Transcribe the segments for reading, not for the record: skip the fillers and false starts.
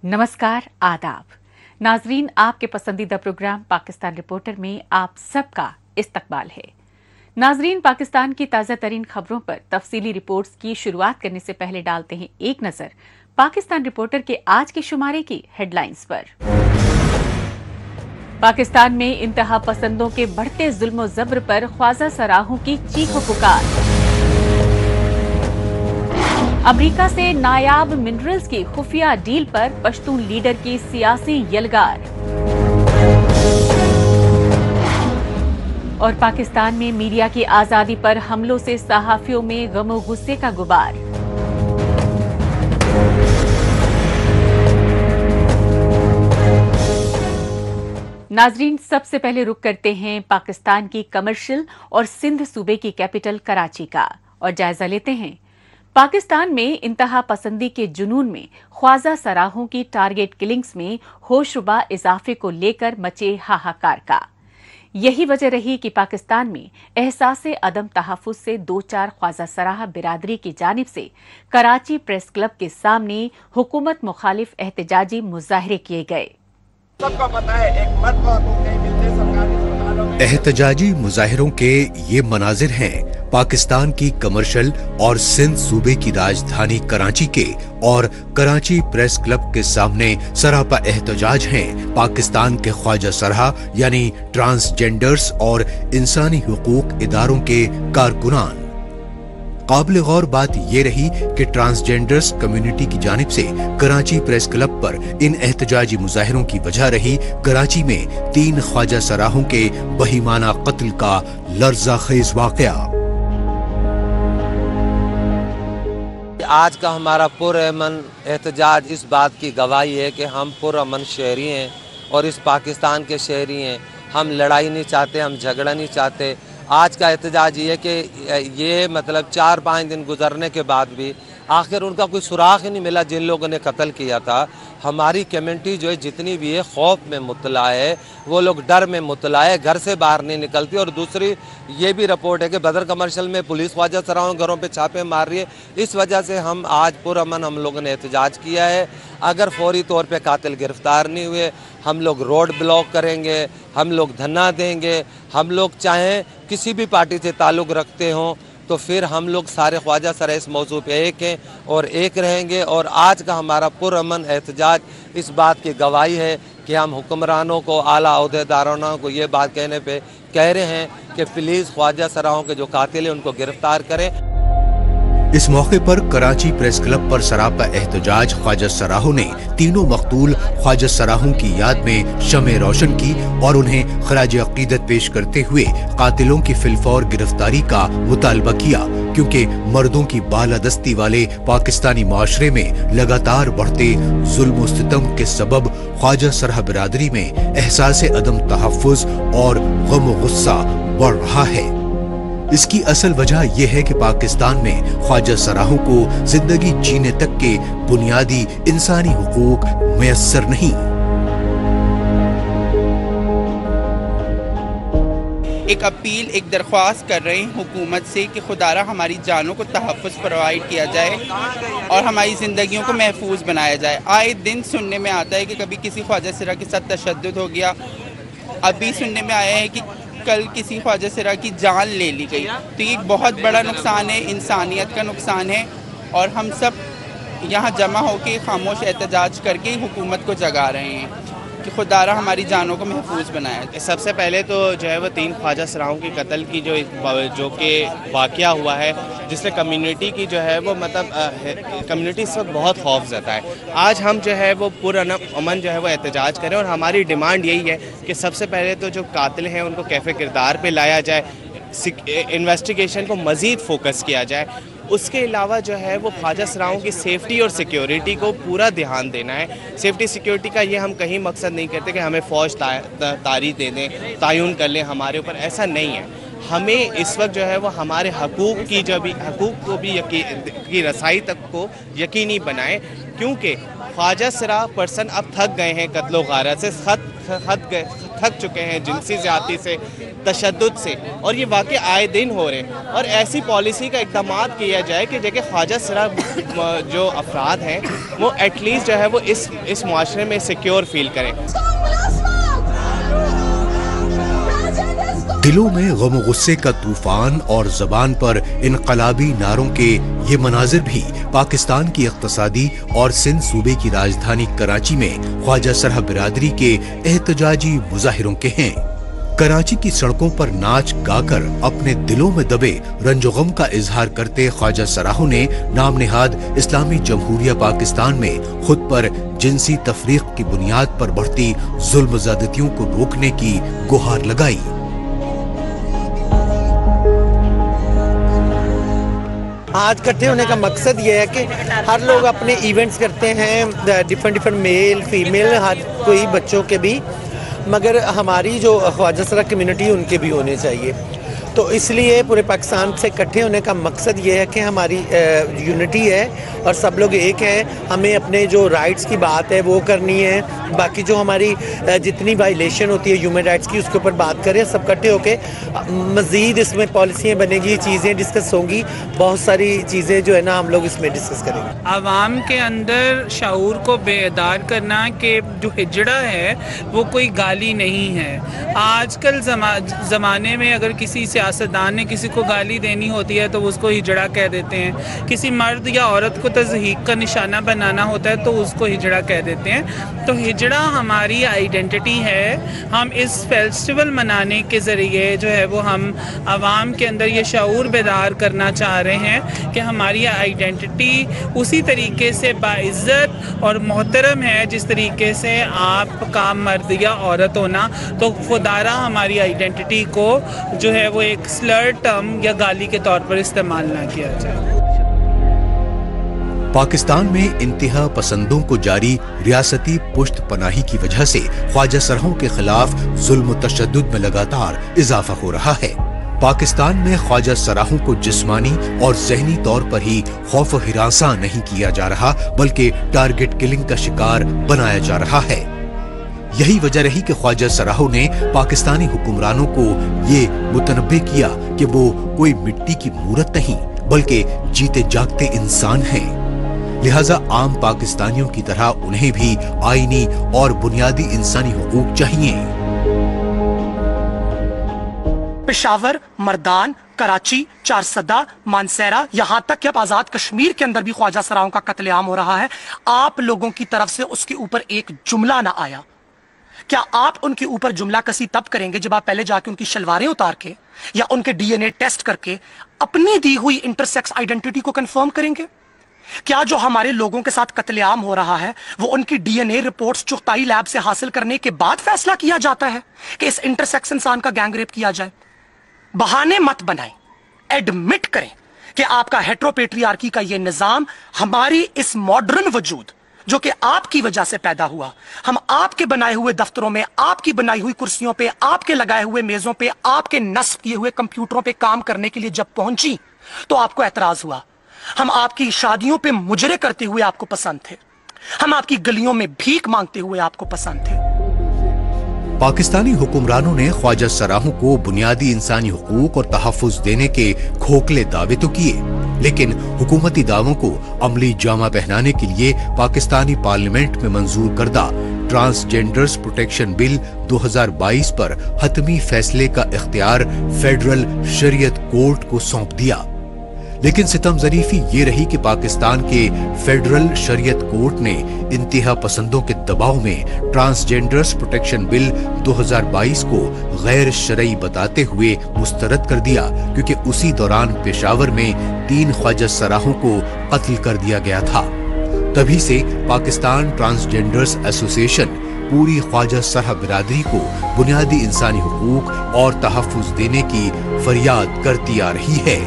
नमस्कार, आदाब नाजरीन, आपके पसंदीदा प्रोग्राम पाकिस्तान रिपोर्टर में आप सबका इस्तकबाल है। नाजरीन, पाकिस्तान की ताज़ा तरीन खबरों पर तफसीली रिपोर्ट्स की शुरुआत करने से पहले डालते हैं एक नजर पाकिस्तान रिपोर्टर के आज के शुमारे की हेडलाइंस पर। पाकिस्तान में इंतहा पसंदों के बढ़ते जुल्म जबर पर ख्वाजा सराहों की चीखो पुकार। अमेरिका से नायाब मिनरल्स की खुफिया डील पर पश्तून लीडर की सियासी यलगार। और पाकिस्तान में मीडिया की आजादी पर हमलों से सहाफियों में गमो गुस्से का गुबार। नाजरीन, सबसे पहले रुख करते हैं पाकिस्तान की कमर्शियल और सिंध सूबे की कैपिटल कराची का और जायजा लेते हैं पाकिस्तान में इंतहा पसंदी के जुनून में ख्वाजा सराहों की टारगेट किलिंग्स में होशरुबा इजाफे को लेकर मचे हाहाकार का। यही वजह रही कि पाकिस्तान में एहसासे अदम तहफ़्फ़ुज़ से दो चार ख्वाजा सराह बिरादरी की जानिब से कराची प्रेस क्लब के सामने हुकूमत मुखालिफ एहतजाजी मुजाहरे किए गए। सबको पता है एक मर्द को हकूक़ नहीं मिलते सरकारी अस्पतालों में। एहतजाजी मुजाहिरों के ये मनाजिर हैं पाकिस्तान की कमर्शियल और सिंध सूबे की राजधानी कराची के, और कराची प्रेस क्लब के सामने सरापा एहतजाज हैं पाकिस्तान के ख्वाजा सराह यानी ट्रांसजेंडर्स और इंसानी हुकूक इदारों के कारकुनान। काबिल गौर बात ये रही कि ट्रांसजेंडर्स कम्युनिटी की जानिब से कराची प्रेस क्लब पर इन एहतजाजी मुजाहिरों की वजह रही कराची में 3 ख्वाजा सराहों के बहीमाना कत्ल का लर्ज़ाखेज वाक़या। आज का हमारा पुरअमन एहतजाज इस बात की गवाही है कि हम पुरअमन शहरी हैं और इस पाकिस्तान के शहरी हैं। हम लड़ाई नहीं चाहते, हम झगड़ा नहीं चाहते। आज का एहतजाज ये है कि ये मतलब 4-5 दिन गुजरने के बाद भी आखिर उनका कोई सुराग ही नहीं मिला जिन लोगों ने कत्ल किया था। हमारी कम्युनिटी जो है जितनी भी है खौफ में मुतला है, वो लोग डर में मुतला है, घर से बाहर नहीं निकलती। और दूसरी ये भी रिपोर्ट है कि बदर कमर्शियल में पुलिस ख्वाजा सराहों घरों पे छापे मार रही है। इस वजह से हम आज पुरअमन हम लोगों ने एहतजाज किया है। अगर फौरी तौर पे कातिल गिरफ्तार नहीं हुए, हम लोग रोड ब्लॉक करेंगे, हम लोग धरना देंगे। हम लोग चाहें किसी भी पार्टी से ताल्लुक़ रखते हों तो फिर हम लोग सारे ख्वाजा सर इस मौजू पे एक हैं और एक रहेंगे। और आज का हमारा पुरअमन एहतजाज इस बात की गवाही है कि हम हुक्मरानों को, आला ओहदेदारों को ये बात कहने पे कह रहे हैं कि प्लीज़ ख्वाजा सराहों के जो कातिल हैं उनको गिरफ्तार करें। इस मौके पर कराची प्रेस क्लब पर सरापा एहतजाज ख्वाजा सराहों ने तीनों मकतूल ख्वाजा सराहों की याद में शमे रोशन की और उन्हें खराज अकीदत पेश करते हुए कातिलों की फिलफौर गिरफ्तारी का मुतालबा किया, क्योंकि मर्दों की बालादस्ती वाले पाकिस्तानी माशरे में लगातार बढ़ते जुल्म सितम के सबब ख्वाजा सराह बिरादरी में एहसासे अदम तहफ़्फ़ुज़ और गम गुस्सा बढ़ रहा है। इसकी असल वजह यह है कि पाकिस्तान में ख्वाजा सराहों को जिंदगी जीने तक के बुनियादी इंसानी हुकूक मैसर नहीं। एक अपील, एक दरख्वास्त कर रहे हैं हुकूमत से कि खुदारा हमारी जानों को तहफ़्फ़ुज़ प्रोवाइड किया जाए और हमारी ज़िंदगियों को महफूज बनाया जाए। आए दिन सुनने में आता है कि कभी किसी ख्वाजा सरा के साथ तशद्दुद हो गया, अभी सुनने में आया है कि कल किसी ख्वाजा सरा की जान ले ली गई। तो ये एक बहुत बड़ा नुकसान है, इंसानियत का नुकसान है। और हम सब यहाँ जमा होकर खामोश एहतजाज करके हुकूमत को जगा रहे हैं कि खुदारा हमारी जानों को महफूज बनाया। सबसे पहले तो जो है वो 3 ख्वाजा सराहों की कत्ल की जो कि वाक़या हुआ है, जिससे कम्युनिटी की जो है वो मतलब कम्युनिटी इस वक्त बहुत खौफज़दा है। आज हम जो है वो पुरअमन जो है वो एहतजाज करें और हमारी डिमांड यही है कि सबसे पहले तो जो कातिल हैं उनको कैफ़े किरदार पे लाया जाए, इन्वेस्टिगेशन को मज़ीद फोकस किया जाए। उसके अलावा जो है वो ख्वाजा सराहों की सेफ्टी और सिक्योरिटी को पूरा ध्यान देना है। सेफ्टी सिक्योरिटी का ये हम कहीं मकसद नहीं करते कि हमें फ़ौज तारी दे दें, तयन कर लें हमारे ऊपर, ऐसा नहीं है। हमें इस वक्त जो है वो हमारे हकूक़ को भी की रसाई तक को यकीनी बनाएं, क्योंकि ख्वाजा सराह पर्सन अब थक गए हैं कत्लो गारत से। थक चुके हैं जिनसी ज़्यादती से, तशद्दुद से, और ये वाक़ई आए दिन हो रहे हैं। और ऐसी पॉलिसी का इक़दाम किया जाए कि जगह ख्वाजा सराह जो अफराद हैं वो एटलीस्ट जो है वो इस मुआशरे में सिक्योर फील करें। दिलों में गम गुस्से का तूफान और जबान पर इनकलाबी नारों के ये मनाजिर भी पाकिस्तान की इक्तसादी और सिंध सूबे की राजधानी कराची में ख्वाजा सरह बिरादरी के एहतजाजी मुजाहिरों के हैं। कराची की सड़कों पर नाच गाकर अपने दिलों में दबे रंजो गम का इजहार करते ख्वाजा सराहों ने नाम नेहाद इस्लामी जमहूरिया पाकिस्तान में खुद पर जिनसी तफरीक की बुनियाद पर बढ़ती जुल्म ज़्यादतियों को रोकने की गुहार लगाई। आज इकट्ठे होने का मकसद ये है कि हर लोग अपने इवेंट्स करते हैं, डिफरेंट मेल फीमेल, हर कोई बच्चों के भी, मगर हमारी जो ख्वाजा सराह कम्युनिटी उनके भी होने चाहिए। तो इसलिए पूरे पाकिस्तान से इकट्ठे होने का मकसद ये है कि हमारी यूनिटी है और सब लोग एक हैं। हमें अपने जो राइट्स की बात है वो करनी है, बाकी जो हमारी जितनी वायलेशन होती है ह्यूमन राइट्स की उसके ऊपर बात करें सब इकट्ठे होके। मज़ीद इसमें पॉलिसियाँ बनेगी, चीज़ें डिस्कस होंगी, बहुत सारी चीज़ें जो है ना हम लोग इसमें डिस्कस करेंगे। आवाम के अंदर शऊर को बेदार करना कि जो हिजड़ा है वो कोई गाली नहीं है। आजकल ज़माने में अगर किसी सियासतदान ने किसी को गाली देनी होती है तो उसको हिजड़ा कह देते हैं, किसी मर्द या औरत को तज़हीक का निशाना बनाना होता है तो उसको हिजड़ा कह देते हैं। तो हिजड़ा हमारी आइडेंटिटी है। हम इस फेस्टिवल मनाने के ज़रिए जो है वो हम आवाम के अंदर ये शऊर बेदार करना चाह रहे हैं कि हमारी आइडेंटिटी उसी तरीके से बाइज़्ज़त और मोहतरम है जिस तरीके से आपका मर्द या औरत होना। तो खुदारा हमारी आइडेंटिटी को जो है वो एक स्लर टर्म या गाली के तौर पर इस्तेमाल ना किया जाए। पाकिस्तान में इंतहा पसंदों को जारी रियासती पुश्त पनाही की वजह से ख्वाजा सरहों के खिलाफ जुल्म तशद्दुद में लगातार इजाफा हो रहा है। पाकिस्तान में ख्वाजा सराहों को जिस्मानी और ज़हनी तौर पर ही खौफ हिरासा नहीं किया जा रहा बल्कि टारगेट किलिंग का शिकार बनाया जा रहा है। यही वजह रही कि ख्वाजा सराहों ने पाकिस्तानी हुक्मरानों को ये मुतनब्बे किया कि वो कोई मिट्टी की मूरत नहीं बल्कि जीते जागते इंसान हैं। लिहाजा आम पाकिस्तानियों की तरह उन्हें भी आईनी और बुनियादी इंसानी हुकूक चाहिए। पेशावर, मर्दान, कराची, चारसदा, मानसेरा, यहाँ तक कि अब आजाद कश्मीर के अंदर भी ख्वाजा सराहों का कत्लेआम हो रहा है। आप लोगों की तरफ से उसके ऊपर एक जुमला ना आया। क्या आप उनके ऊपर जुमला कसी तब करेंगे जब आप पहले जाके उनकी शलवारें उतार के या उनके डीएनए टेस्ट करके अपनी दी हुई इंटरसेक्स आइडेंटिटी को कंफर्म करेंगे? क्या जो हमारे लोगों के साथ कत्लेआम हो रहा है वो उनकी डीएनए रिपोर्ट्स चुगताई लैब से हासिल करने के बाद फैसला किया जाता है कि इस इंटरसेक्स इंसान का गैंग रेप किया जाए? बहाने मत बनाएं, एडमिट करें कि आपका हेट्रोपेट्रियार्की का ये निजाम हमारी इस मॉडर्न वजूद जो कि आपकी वजह से पैदा हुआ, हम आपके बनाए हुए दफ्तरों में, आपकी बनाई हुई कुर्सियों पे, आपके लगाए हुए मेजों पे, आपके नस्ब किए हुए कंप्यूटरों पे काम करने के लिए जब पहुंची तो आपको एतराज हुआ। हम आपकी शादियों पे मुजरे करते हुए आपको पसंद थे, हम आपकी गलियों में भीख मांगते हुए आपको पसंद थे। पाकिस्तानी हुक्मरानों ने ख्वाजा सराहों को बुनियादी इंसानी हुकूक और तहफ़्फ़ुज़ देने के खोखले दावे तो किए, लेकिन हुकूमती दावों को अमली जामा पहनाने के लिए पाकिस्तानी पार्लियामेंट में मंजूर करदा ट्रांसजेंडर्स प्रोटेक्शन बिल 2022 पर हतमी फैसले का इख्तियार फेडरल शरीयत कोर्ट को सौंप दिया। लेकिन सितम ज़रीफी ये रही कि पाकिस्तान के फेडरल शरीयत कोर्ट ने इंतहा पसंदों के दबाव में ट्रांसजेंडर्स प्रोटेक्शन बिल 2022 को गैर शरई बताते हुए मुस्तरद कर दिया, क्योंकि उसी दौरान पेशावर में 3 ख्वाजा सराहों को कत्ल कर दिया गया था। तभी से पाकिस्तान ट्रांसजेंडर्स एसोसिएशन पूरी ख्वाजा सरह बिरादरी को बुनियादी इंसानी हुकूक और तहफ़्फ़ुज़ देने की फरियाद करती आ रही है।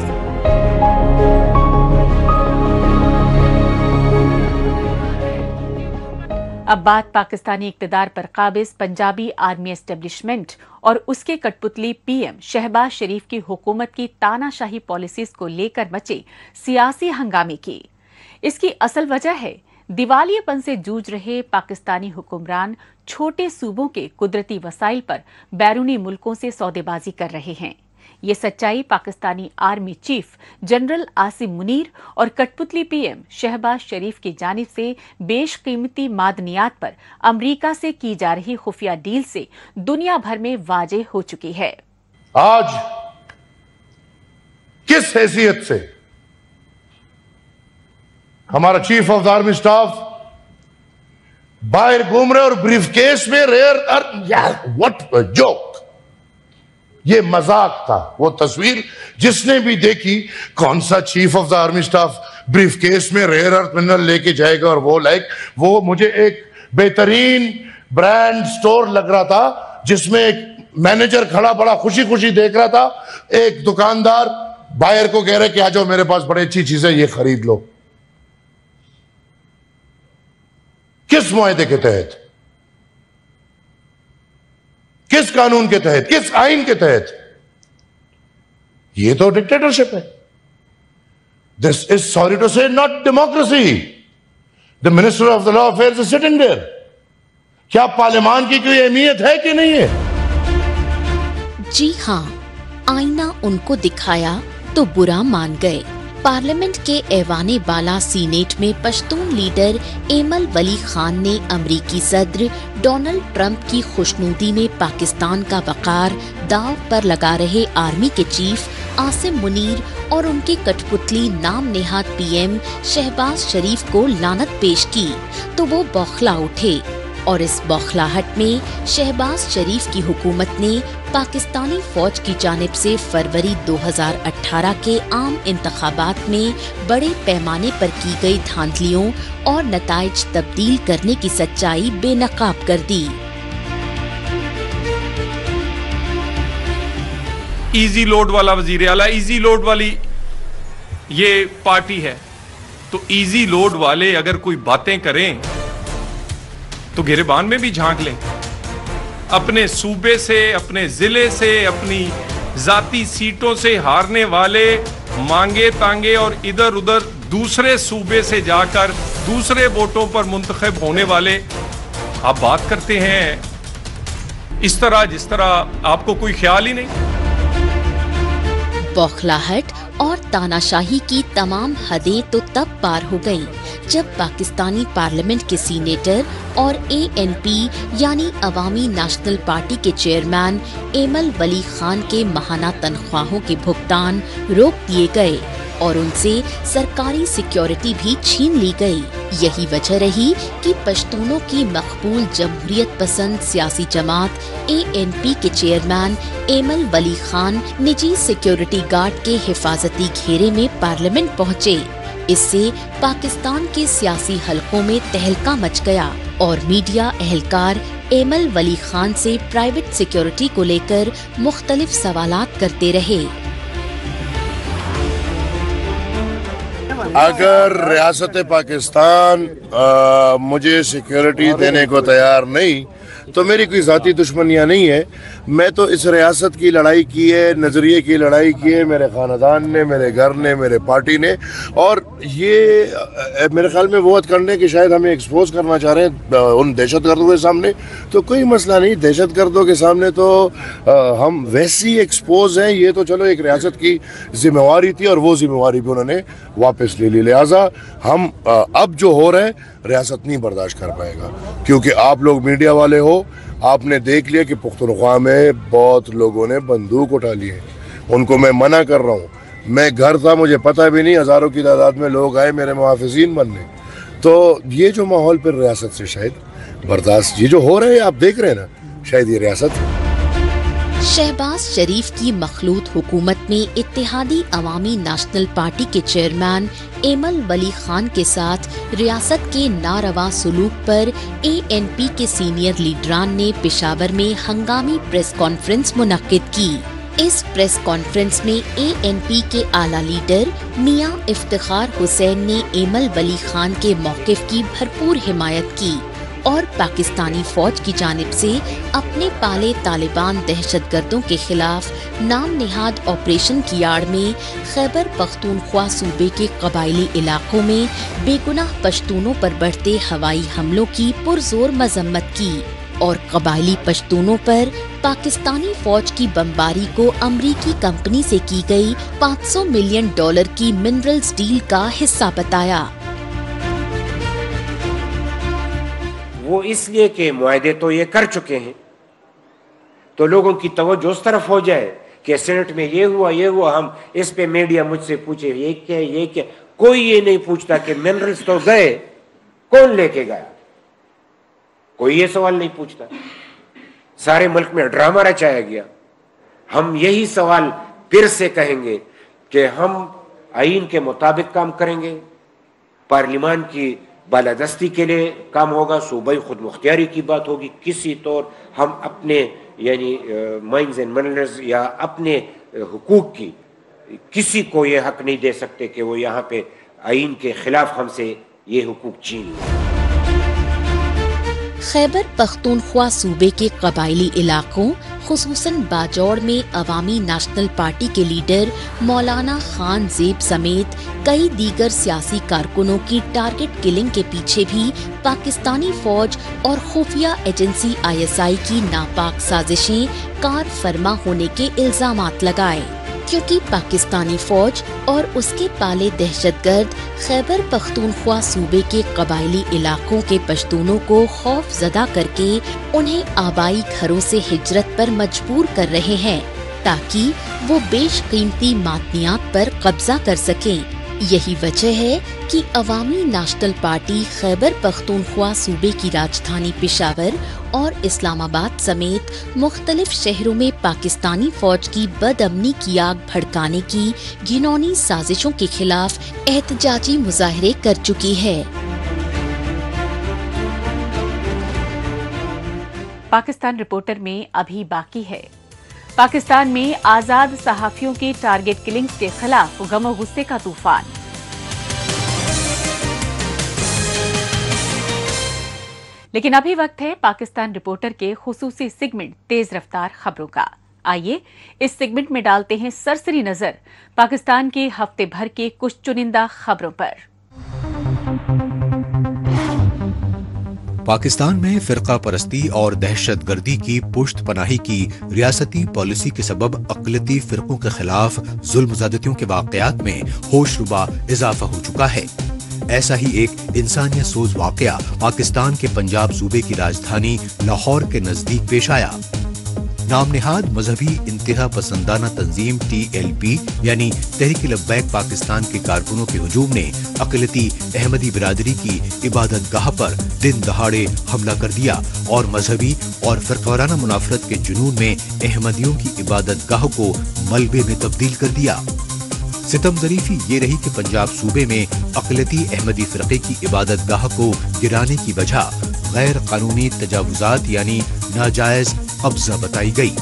अब बात पाकिस्तानी इक्तदार पर काबिज पंजाबी आर्मी एस्टेब्लिशमेंट और उसके कठपुतली पीएम शहबाज शरीफ की हुकूमत की तानाशाही पॉलिसीज को लेकर मचे सियासी हंगामे की। इसकी असल वजह है दिवालियेपन से जूझ रहे पाकिस्तानी हुक्मरान छोटे सूबों के कुदरती वसाइल पर बैरूनी मुल्कों से सौदेबाजी कर रहे हैं। ये सच्चाई Pakistani army chief general Asim Munir और कठपुतली पीएम शहबाज शरीफ की जानिब से बेशकीमती मादनियात पर अमरीका से की जा रही खुफिया डील से दुनिया भर में वाजे हो चुकी है। आज किस हैसियत से हमारा chief of the army staff बाहर घूम रहे और ब्रीफकेस में व्हाट जोक, ये मजाक था। वो तस्वीर जिसने भी देखी, कौन सा chief of the army staff briefcase में रेयर अर्थ मिनरल लेके जाएगा, और वो मुझे एक बेहतरीन ब्रांड स्टोर लग रहा था जिसमें एक मैनेजर खड़ा बड़ा खुशी खुशी देख रहा था, एक दुकानदार बायर को कह रहे कि आ जाओ मेरे पास बड़ी अच्छी चीजें, ये खरीद लो। किस मुआहदे के तहत, किस कानून के तहत, किस आइन के तहत? ये तो डिक्टेटरशिप है। This is sorry to say not democracy. The minister of the law affairs is sitting there. क्या पार्लियामान की कोई अहमियत है कि नहीं है? जी हां, आईना उनको दिखाया तो बुरा मान गए। पार्लियामेंट के ऐवाने बाला सीनेट में पश्तून लीडर एमल वली खान ने अमरीकी सद्र डोनाल्ड ट्रंप की खुशनुदी में पाकिस्तान का वकार दांव पर लगा रहे आर्मी के चीफ आसिम मुनीर और उनके कठपुतली नाम नेहाद पीएम शहबाज शरीफ को लानत पेश की तो वो बौखला उठे, और इस बौखलाहट में शहबाज शरीफ की हुकूमत ने पाकिस्तानी फौज की जानिब से फरवरी 2018 के आम इंतखाबात में बड़े पैमाने पर की गई धांधलियों और नताइज तब्दील करने की सच्चाई बेनकाब कर दी। इजी लोड वाला वजीर आला, इजी लोड वाली ये पार्टी है, तो इजी लोड वाले अगर कोई बातें करें तो गिरबान में भी झांक लें। अपने सूबे से, अपने जिले से, अपनी जाती सीटों से हारने वाले मांगे तांगे और इधर उधर दूसरे सूबे से जाकर दूसरे वोटों पर मुंतखब होने वाले आप बात करते हैं इस तरह जिस तरह आपको कोई ख्याल ही नहीं। बौखलाहट और तानाशाही की तमाम हदें तो तब पार हो गईं जब पाकिस्तानी पार्लियामेंट के सीनेटर और एएनपी यानी अवामी नेशनल पार्टी के चेयरमैन एमल वली खान के माहाना तनख्वाहों के भुगतान रोक दिए गए और उनसे सरकारी सिक्योरिटी भी छीन ली गई। यही वजह रही कि पश्तूनों की मकबूल जमहूरियत पसंद सियासी जमात एएनपी के चेयरमैन एमल वली खान निजी सिक्योरिटी गार्ड के हिफाजती घेरे में पार्लियामेंट पहुँचे। इससे पाकिस्तान के सियासी हलकों में तहलका मच गया और मीडिया अहलकार एमल वली खान से प्राइवेट सिक्योरिटी को लेकर मुख्तलिफ सवालात करते रहे। अगर रियासत पाकिस्तान मुझे सिक्योरिटी देने को तैयार नहीं तो मेरी कोई ज़ाती दुश्मनियाँ नहीं है। मैं तो इस रियासत की लड़ाई की है, नज़रिए की लड़ाई की है, मेरे ख़ानदान ने, मेरे घर ने, मेरे पार्टी ने, और ये मेरे ख्याल में वो करने कि शायद हमें एक्सपोज करना चाह रहे हैं उन दहशत गर्दों के सामने। तो कोई मसला नहीं, दहशत गर्दों के सामने तो हम वैसे ही एक्सपोज हैं। ये तो चलो एक रियासत की जिम्मेवारी थी और वो जिम्मेवारी भी उन्होंने वापस ले ली। लिहाजा हम अब जो हो रहा है रियासत नहीं बर्दाश्त कर पाएगा, क्योंकि आप लोग मीडिया वाले हो, आपने देख लिया कि पुख्तनख्वा में बहुत लोगों ने बंदूक उठा ली है। उनको मैं मना कर रहा हूँ। मैं घर था, मुझे पता भी नहीं, हज़ारों की तादाद में लोग आए मेरे मुहाफ़िज़ीन बनने। तो ये जो माहौल पर रियासत से शायद बर्दाश्त, ये जो हो रहा है आप देख रहे हैं ना, शायद ये रियासत। शहबाज शरीफ की मखलूत हुकूमत में इत्तेहादी अवामी नेशनल पार्टी के चेयरमैन एमल वली खान के साथ रियासत के नारवा सलूक पर एएनपी के सीनियर लीडरान ने पेशावर में हंगामी प्रेस कॉन्फ्रेंस मुनक्किद की। इस प्रेस कॉन्फ्रेंस में एएनपी के आला लीडर मियां इफ्तिखार हुसैन ने एमल वली खान के मौक़िफ़ की भरपूर हिमायत की और पाकिस्तानी फौज की जानिब से अपने पाले तालिबान दहशतगर्दों के खिलाफ नाम नेहाद ऑपरेशन की आड़ में खैबर पख्तूनख्वा सूबे के कबायली इलाकों में बेगुनाह पश्तूनों पर बढ़ते हवाई हमलों की पुरजोर मजम्मत की। اور قبائلی پشتونوں پر پاکستانی فوج کی بمباری کو امریکی کمپنی سے کی گئی $500 ملین کی منرلز ڈیل کا حصہ بتایا۔ وہ اس لیے کہ معاہدے تو یہ کر چکے ہیں، تو لوگوں کی توجہ اس طرف ہو جائے کہ سینٹ میں یہ ہوا، ہم اس پہ میڈیا مجھ سے پوچھے یہ کیا، کوئی یہ نہیں پوچھتا کہ منرلز تو گئے، کون لے کے گیا، کوئی یہ سوال نہیں پوچھتا۔ سارے ملک میں ڈرامہ رچایا گیا۔ ہم یہی سوال پھر سے کہیں گے کہ ہم آئین کے مطابق کام کریں گے، پارلیمان کی بالادستی کے لیے کام ہوگا، صوبائی خود مختاری کی بات ہوگی، کسی طور ہم اپنے یعنی مائنز اینڈ منرلز یا اپنے حقوق کی کسی کو یہ حق نہیں دے سکتے کہ وہ یہاں پہ آئین کے خلاف ہم سے یہ حقوق چھین لیں۔ خیبر پختونخوا صوبے کے قبائلی علاقوں خصوصاً باجوڑ میں عوامی نیشنل پارٹی کے لیڈر مولانا خان زیب سمیت کئی دیگر سیاسی کارکنوں کی ٹارگٹ کلنگ کے پیچھے بھی پاکستانی فوج اور خفیہ ایجنسی ISI کی ناپاک سازشیں کار فرما ہونے کے الزامات لگائے، کیونکہ پاکستانی فوج اور اس کے پالے دہشت گرد خیبر پختونخوا صوبے کے قبائلی علاقوں کے پشتونوں کو خوف زدہ کر کے انہیں آبائی گھروں سے ہجرت پر مجبور کر رہے ہیں تاکہ وہ بیش قیمتی معدنیات پر قبضہ کر سکیں۔ یہی وجہ ہے کہ عوامی نیشنل پارٹی خیبر پختونخوا صوبے کی راجدھانی پشاور اور اسلام آباد سمیت مختلف شہروں میں پاکستانی فوج کی بد امنی کی آگ بھڑکانے کی گھناؤنی سازشوں کے خلاف احتجاجی مظاہرے کر چکی ہے۔ پاکستان رپورٹر میں ابھی باقی ہے۔ پاکستان میں آزاد صحافیوں کے ٹارگٹ کلنگز کے خلاف غم و غصے کا طوفان۔ لیکن ابھی وقت ہے پاکستان رپورٹر کے خصوصی سیگمنٹ تیز رفتار خبروں کا۔ آئیے اس سیگمنٹ میں ڈالتے ہیں سرسری نظر پاکستان کے ہفتے بھر کے کچھ چنندہ خبروں پر۔ پاکستان میں فرقہ پرستی اور دہشت گردی کی پشت پناہی کی ریاستی پالیسی کے سبب اقلیتی فرقوں کے خلاف ظلم زیادتیوں کے واقعات میں ہوش ربا اضافہ ہو چکا ہے۔ ایسا ہی ایک انسانیت سوز واقعہ پاکستان کے پنجاب صوبے کی راجدھانی لاہور کے نزدیک پیش آیا۔ نام نہاد مذہبی انتہا پسندانہ تنظیم TLP یعنی تحریک لبیک پاکستان کے کارکنوں کے ہجوم نے اقلیتی احمدی برادری کی عبادت گاہ پر دن دہاڑے حملہ کر دیا اور مذہبی اور فرقہ منافرت کے جنون میں احمدیوں کی عبادت گاہ کو ملبے میں تبدیل کر دیا۔ ستم ظریفی یہ رہی کہ پنجاب صوبے میں اقلیتی احمدی فرقے کی عبادت گاہ کو گرانے کی وجہ غیر قانونی تجاوزات یعنی ناجائز قبضہ بتائی گئی۔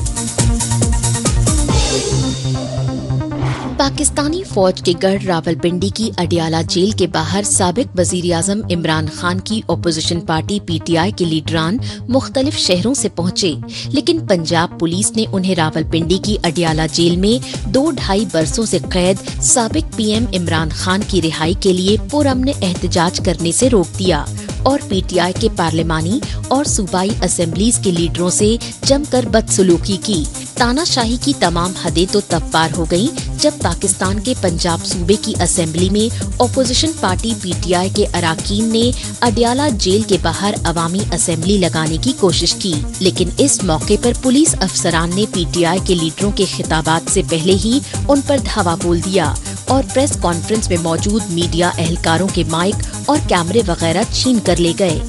پاکستانی فوج کے گڑھ راولپنڈی کی اڈیالہ جیل کے باہر سابق وزیر اعظم عمران خان کی اپوزیشن پارٹی PTI کے لیڈران مختلف شہروں سے پہنچے، لیکن پنجاب پولیس نے انہیں راولپنڈی کی اڈیالہ جیل میں 2-2.5 برسوں سے قید سابق PM عمران خان کی رہائی کے لیے پرامن احتجاج کرنے سے روک دیا اور PTI کے پارلیمانی اور صوبائی اسمبلیز کے لیڈروں سے جم کر بدسلوکی کی۔ تانا شاہی کی تمام حدیں تو تب پار ہو گئیں جب پاکستان کے پنجاب صوبے کی اسمبلی میں اپوزیشن پارٹی PTI کے اراکین نے اڈیالہ جیل کے باہر عوامی اسمبلی لگانے کی کوشش کی، لیکن اس موقع پر پولیس افسران نے PTI کے لیڈروں کے خطابات سے پہلے ہی ان پر دھاوا بول دیا اور پریس کانفرنس میں موجود میڈیا اہلکاروں کے مائک اور کیمرے وغیرہ چھین کر لے گئے۔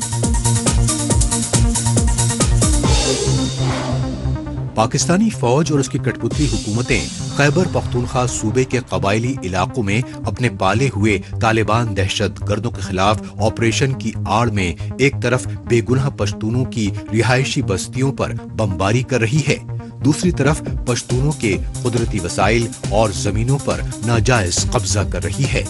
پاکستانی فوج اور اس کی کٹپتلی حکومتیں خیبر پختونخوا صوبے کے قبائلی علاقوں میں اپنے پالے ہوئے طالبان دہشت گردوں کے خلاف آپریشن کی آڑ میں ایک طرف بے گناہ پشتونوں کی رہائشی بستیوں پر بمباری کر رہی ہے، دوسری طرف پشتونوں کے قدرتی وسائل اور زمینوں پر ناجائز قبضہ کر رہی ہے۔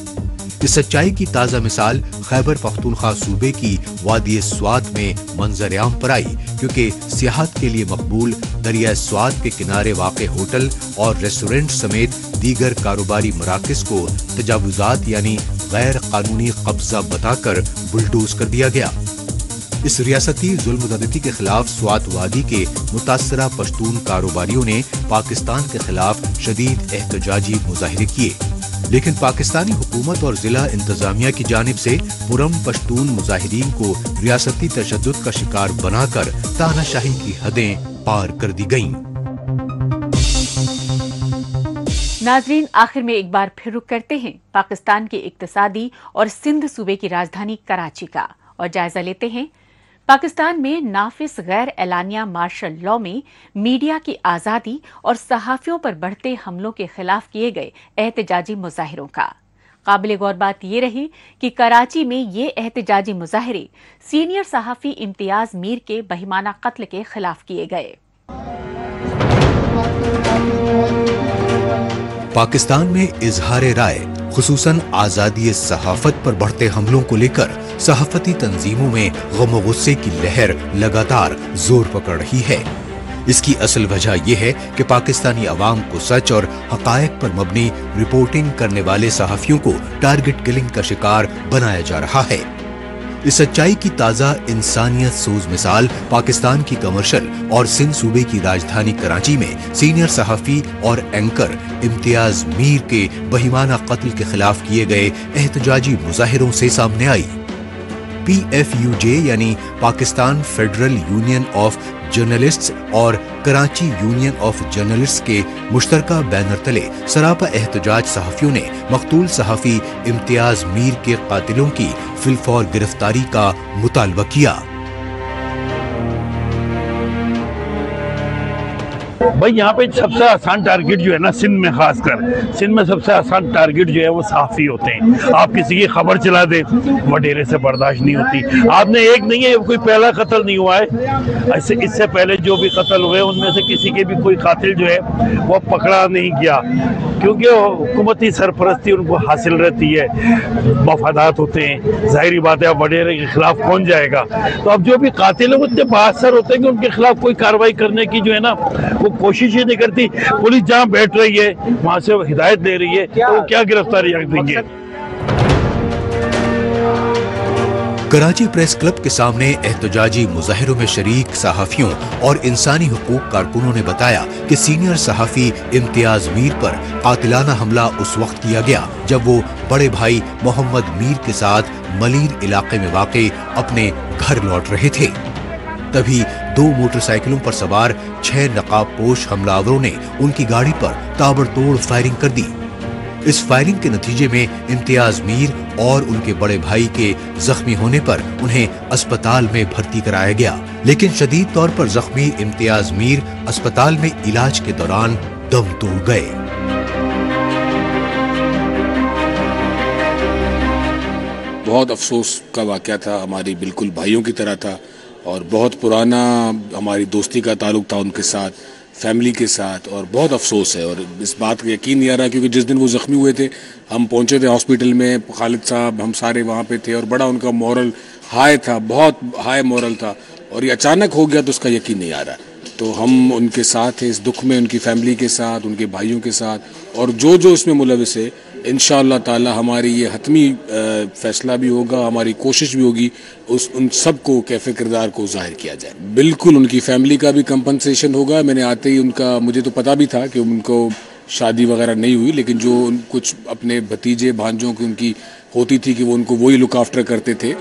اس سچائی کی تازہ مثال خیبر پختونخوا صوبے کی وادی سوات میں منظر عام پر آئی، کیونکہ سیاحت کے لیے مقبول دریائے سوات کے کنارے واقع ہوٹل اور ریسٹورنٹ سمیت دیگر کاروباری مراکز کو تجاوزات یعنی غیر قانونی قبضہ بتا کر بلڈوز کر دیا گیا۔ इस रियासती जुल्म ज़्यादती के खिलाफ स्वात वादी के मुतासरा पश्तून कारोबारियों ने पाकिस्तान के खिलाफ शदीद एहतजाजी मुजाहरे किए, लेकिन पाकिस्तानी हुकूमत और जिला इंतजामिया की जानिब से पुरम पश्तून मुजाहिरीन को रियासती तशद्दुद का शिकार बनाकर तानाशाही की हदें पार कर दी गईं। नाजरीन, आखिर में एक बार फिर रुक करते हैं पाकिस्तान के इक्तिसादी और सिंध सूबे की राजधानी कराची का और जायजा लेते हैं पाकिस्तान में नाफिस गैर एलानिया मार्शल लॉ में मीडिया की आज़ादी और सहाफ़ियों पर बढ़ते हमलों के खिलाफ किए गए एहतजाजी मुजाहिरों का। काबिल गौर बात ये रही कि कराची में ये एहतजाजी मुजाहरे सीनियर सहाफ़ी इम्तियाज मीर के बहिमाना कत्ल के खिलाफ किए गए। पाकिस्तान में इजहार राय खुसूसन आज़ादी सहाफत पर बढ़ते हमलों को लेकर सहाफती तंजीमों में गम व गुस्से की लहर लगातार जोर पकड़ रही है। इसकी असल वजह यह है कि पाकिस्तानी अवाम को सच और हकायक पर मबनी रिपोर्टिंग करने वाले सहाफियों को टारगेट किलिंग का शिकार बनाया जा रहा है। इस सच्चाई की ताज़ा इंसानियत सोज मिसाल पाकिस्तान की कमर्शियल और सिंध सूबे की राजधानी कराची में सीनियर सहाफ़ी और एंकर इम्तियाज मीर के बहिमाना कत्ल के खिलाफ किए गए एहतजाजी मुजाहिरों से सामने आई। PFUJ यानी Pakistan federal union of journalists और कराची यूनियन ऑफ जर्नलिस्ट्स के मुश्तरका बैनर तले सरापा एहतजाज सहाफियों ने मकतूल सहाफी इम्तियाज मीर के कातिलों की फिलफौर गिरफ्तारी का मुतालबा किया। भाई यहाँ पे सबसे आसान टारगेट जो है ना, सिंध में खासकर सिंध में सबसे आसान टारगेट जो है वो सहाफ़ी होते हैं। आप किसी की खबर चला दे, वडेरे से बर्दाश्त नहीं होती। आपने एक नहीं है, कोई पहला कत्ल नहीं हुआ है, इससे पहले जो भी कत्ल हुए उनमें से किसी के भी कोई कातिल जो है वो पकड़ा नहीं गया, क्योंकि हुकूमती सरपरस्ती उनको हासिल रहती है, मफादात होते हैं। जाहिर बात है, वडेरे के खिलाफ कौन जाएगा। तो अब जो भी कातिल है वो इतने बाअसर होते हैं कि उनके खिलाफ कोई कार्रवाई करने की जो है ना वो कोशिश ही नहीं करती। पुलिस जहाँ बैठ रही है वहाँ से हिदायत दे रही है, तो वो क्या गिरफ्तारी रख देंगे। कराची प्रेस क्लब के सामने एहतजाजी मुजाहिरों में शरीक सहाफियों और इंसानी हुकूक कारकुनों ने बताया कि सीनियर सहाफी इम्तियाज मीर पर कातिलाना हमला उस वक्त किया गया जब वो बड़े भाई मोहम्मद मीर के साथ मलीर इलाके में वाक़े अपने घर लौट रहे थे। तभी 2 मोटरसाइकिलों पर सवार 6 नकाबपोश हमलावरों ने उनकी गाड़ी पर ताबड़तोड़ फायरिंग कर दी। इस फायरिंग के नतीजे में इम्तियाज मीर और उनके बड़े भाई के जख्मी होने पर उन्हें अस्पताल में भर्ती कराया गया, लेकिन शदीद तौर पर जख्मी इम्तियाज मीर अस्पताल में इलाज के दौरान दम तोड़ गए। बहुत अफसोस का वाक़या था, हमारी बिल्कुल भाइयों की तरह था और बहुत पुराना हमारी दोस्ती का ताल्लुक था उनके साथ, फैमिली के साथ, और बहुत अफसोस है। और इस बात का यकीन नहीं आ रहा क्योंकि जिस दिन वो ज़ख्मी हुए थे हम पहुंचे थे हॉस्पिटल में, खालिद साहब हम सारे वहाँ पे थे और बड़ा उनका मोरल हाई था, बहुत हाई मोरल था, और ये अचानक हो गया तो उसका यकीन नहीं आ रहा। तो हम उनके साथ हैं इस दुख में, उनकी फैमिली के साथ, उनके भाइयों के साथ, और जो जो इसमें मुलविस है इंशाअल्लाह ताला हमारी ये हतमी फैसला भी होगा, हमारी कोशिश भी होगी उन सब को कैफ़े किरदार को जाहिर किया जाए। बिल्कुल उनकी फैमिली का भी कंपनसेशन होगा। मैंने आते ही उनका, मुझे तो पता भी था कि उनको शादी वगैरह नहीं हुई, लेकिन जो कुछ अपने भतीजे भांजों की उनकी होती थी कि वो उनको वही लुक आफ्टर करते थे।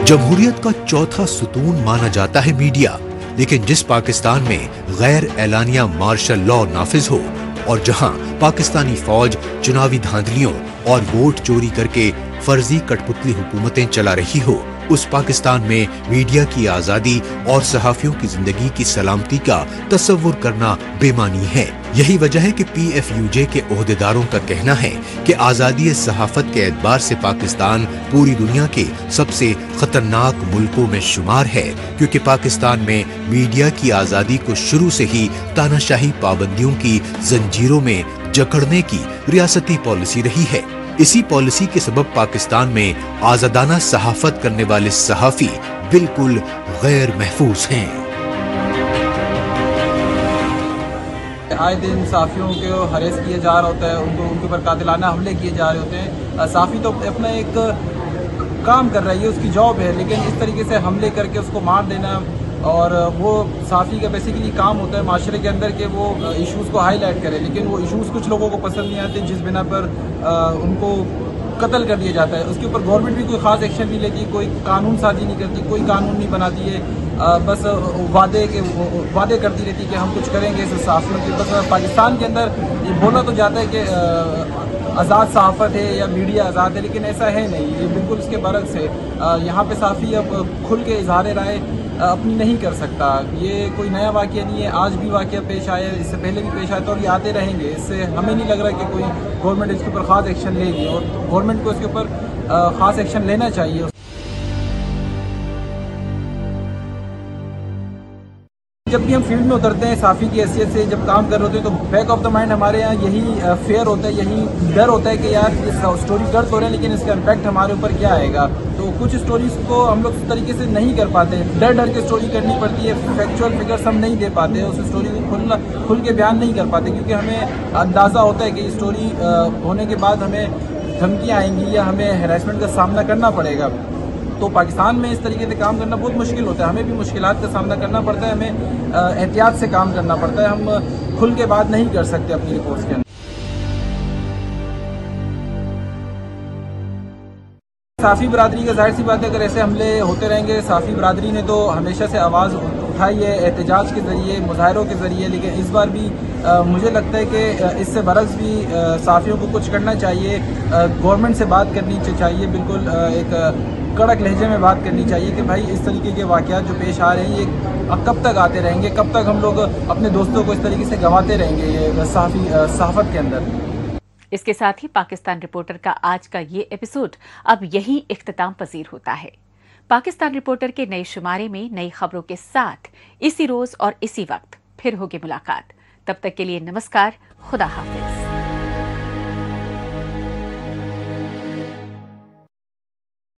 जमहूरियत का चौथा सुतून माना जाता है मीडिया, लेकिन जिस पाकिस्तान में गैर एलानिया मार्शल लॉ नाफिज हो और जहां पाकिस्तानी फौज चुनावी धांधलियों और वोट चोरी करके फर्जी कठपुतली हुकूमतें चला रही हो, उस पाकिस्तान में मीडिया की आजादी और सहाफियों की जिंदगी की सलामती का तस्वुर करना बेमानी है। यही वजह है कि PFUJ के ओहदेदारों का कहना है कि आजादी सहाफत के एतबार से पाकिस्तान पूरी दुनिया के सबसे खतरनाक मुल्कों में शुमार है, क्योंकि पाकिस्तान में मीडिया की आजादी को शुरू से ही तानाशाही पाबंदियों की जंजीरों में जकड़ने की रियासती पॉलिसी रही है। इसी पॉलिसी के सबब पाकिस्तान में आजादाना सहाफत करने वाले सहाफी बिल्कुल गैर महफूज हैं। आए दिन सहाफियों को हरेस किया जा रहा होता है, उनके ऊपर कातिलाना हमले किए जा रहे होते हैं। सहाफी तो अपना एक काम कर रहा है, ये उसकी जॉब है, लेकिन इस तरीके से हमले करके उसको मार देना, और वो सहाफ़ी का बेसिकली काम होता है माशरे के अंदर कि वो इश्यूज़ को हाईलाइट करे, लेकिन वो इश्यूज़ कुछ लोगों को पसंद नहीं आते, जिस बिना पर उनको कत्ल कर दिया जाता है। उसके ऊपर गवर्नमेंट भी कोई ख़ास एक्शन नहीं लेती, कोई कानून साजी नहीं करती, कोई कानून नहीं बनाती है, बस वादे करती रहती कि हम कुछ करेंगे इस सहाफ़ियों के। बस पाकिस्तान के अंदर ये बोला तो जाता है कि आज़ाद सहाफ़त है या मीडिया आज़ाद है, लेकिन ऐसा है नहीं, ये बिल्कुल इसके बरक्स है। यहाँ पे सहाफ़ी अब खुल के इज़हार राय अपनी नहीं कर सकता। ये कोई नया वाक़या नहीं है, आज भी वाक़या पेश आया, इससे पहले भी पेश आया था और ये आते रहेंगे। इससे हमें नहीं लग रहा कि कोई गवर्नमेंट इसके ऊपर ख़ास एक्शन लेगी, और गवर्नमेंट को इसके ऊपर ख़ास एक्शन लेना चाहिए। जब भी हम फील्ड में उतरते हैं सहाफ़ी की हैसियत से जब काम कर रहे होते हैं, तो बैक ऑफ द माइंड हमारे यहाँ यही फेयर होता है, यही डर होता है कि यार ये स्टोरी कर तो रहे हैं, लेकिन इसका इम्पैक्ट हमारे ऊपर क्या आएगा। तो कुछ स्टोरीज़ को हम लोग इस तरीके से नहीं कर पाते, डर के स्टोरी करनी पड़ती है, फैक्चुअल फिगर्स हम नहीं दे पाते, उस स्टोरी को खुल के बयान नहीं कर पाते, क्योंकि हमें अंदाज़ा होता है कि स्टोरी होने के बाद हमें धमकियाँ आएंगी या हमें हैरेसमेंट का सामना करना पड़ेगा। तो पाकिस्तान में इस तरीके से काम करना बहुत मुश्किल होता है, हमें भी मुश्किलात का सामना करना पड़ता है, हमें एहतियात से काम करना पड़ता है, हम खुल के बात नहीं कर सकते अपनी रिपोर्ट्स के अंदर। सहाफ़ी बरादरी का जाहिर सी बात है, अगर ऐसे हमले होते रहेंगे, सहाफ़ी बरादरी ने तो हमेशा से आवाज़ उठाई है एहतजाज के ज़रिए, मुजाहरों के ज़रिए, लेकिन इस बार भी मुझे लगता है कि इससे बरक्स भी सहाफ़ियों को कुछ करना चाहिए, गवर्नमेंट से बात करनी चाहिए, बिल्कुल एक कड़क लहजे में बात करनी चाहिए कि भाई इस तरीके के वाक़यात जो पेश आ रहे हैं ये कब तक आते रहेंगे, कब तक हम लोग अपने दोस्तों को इस तरीके से गंवाते रहेंगे ये सहाफ़त के अंदर। इसके साथ ही पाकिस्तान रिपोर्टर का आज का ये एपिसोड अब यहीं इख्तिताम पजीर होता है। पाकिस्तान रिपोर्टर के नए शुमारे में नई खबरों के साथ इसी रोज और इसी वक्त फिर होगी मुलाकात। तब तक के लिए नमस्कार, खुदा हाफिज।